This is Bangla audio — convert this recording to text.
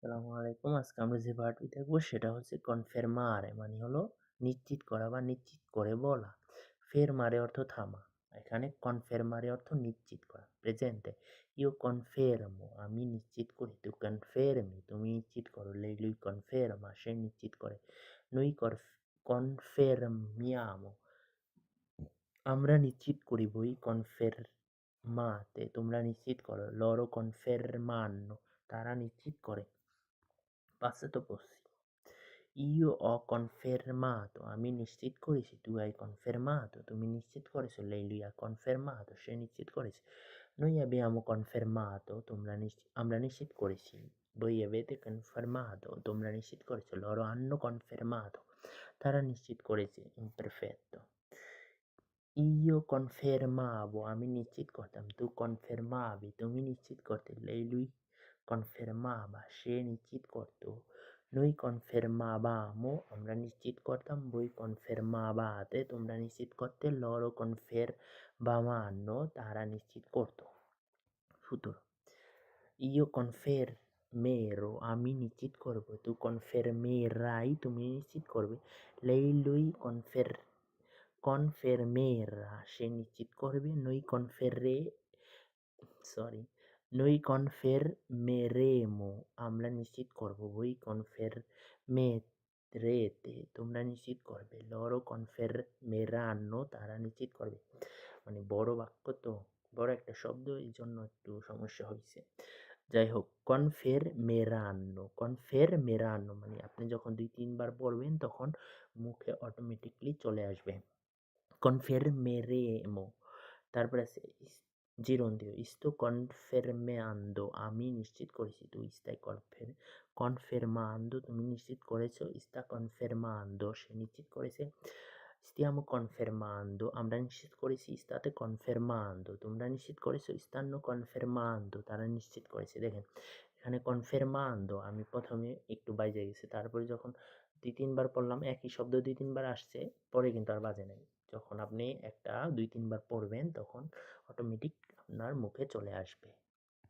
আসসালামু আলাইকুম। আজকে আমরা যে ভার্বটি দেখবো সেটা হচ্ছে কনফার্মারে, মানে হলো নিশ্চিত করা বা নিশ্চিত করে বলা। ফেরমারে অর্থ থামা। এখানে কনফার্মারে অর্থ নিশ্চিত করা। প্রেজেন্টে ইউ কনফেরমো, আমি নিশ্চিত করি। তু কনফেরমি, তুমি নিশ্চিত করো। লেই lui conferma, সে নিশ্চিত করে। noi confermiamo, আমরা নিশ্চিত করি। voi confermate, তোমরা নিশ্চিত করো। loro confermano, তারা নিশ্চিত করে। Passato possibile. Io ho confermato, আমি নিশ্চিত করেছি। Tu hai confermato, তুমি নিশ্চিত করেছো। Lei lui ha confermato, সে নিশ্চিত করেছে। Noi abbiamo confermato, আমরা নিশ্চিত করেছি। Voi avete confermato, তোমরা নিশ্চিত করেছো। Loro hanno confermato, তারা নিশ্চিত করেছে। Imperfetto. Io confermavo, আমি নিশ্চিত করতাম। Tu confermavi, তুমি নিশ্চিত করতে। Lei lui confermava, সে নিশ্চিত করতো। Noi confermavamo, আমরা নিশ্চিত করতাম। Voi confermavate, তোমরা নিশ্চিত করতে। Loro confermavano, তারা নিশ্চিত করতো। Futuro. Io confermerò, আমি নিশ্চিত করব। Tu confermerai, তুমি নিশ্চিত করবে। Lei lui confermerà, সে নিশ্চিত করবে। Noi confermeremo, আমরা নিশ্চিত করব। Voi confermerete, তোমরা নিশ্চিত করবে। Loro confermeranno, তারা নিশ্চিত করবে। মানে বড় বাক্য তো, বড় একটা শব্দ, এই জন্য একটু সমস্যা হয়েছে। যাই হোক, কনফেরমেরানো মানে আপনি যখন 2-3 বার পড়বেন তখন মুখে অটোমেটিকলি চলে আসবে। কনফেরমেরেমো, তারপরে আছে জিরন্দিও, ইস্তো কনফেরমেয়ান্দো, আমি নিশ্চিত করেছি। তুই ইস্তাই কনফেরমান্দো, তুমি নিশ্চিত করেছো। ইস্তা কনফেরমান্দো, সে নিশ্চিত করেছে। stiamo confermando, আমরা নিশ্চিত করেছি। state confermando, তোমরা নিশ্চিত করেছো। stanno confermando, তারা নিশ্চিত করেছে। দেখেন এখানে confermando আমি প্রথমে একটু বাইজে গেছে, তারপরে যখন 2-3 বার পড়লাম একই শব্দ 2-3 বার আসছে, পরে কিন্তু আর বাজে নাই। যখন আপনি একটা 2-3 বার পড়বেন তখন অটোমেটিক আপনার মুখে চলে আসবে।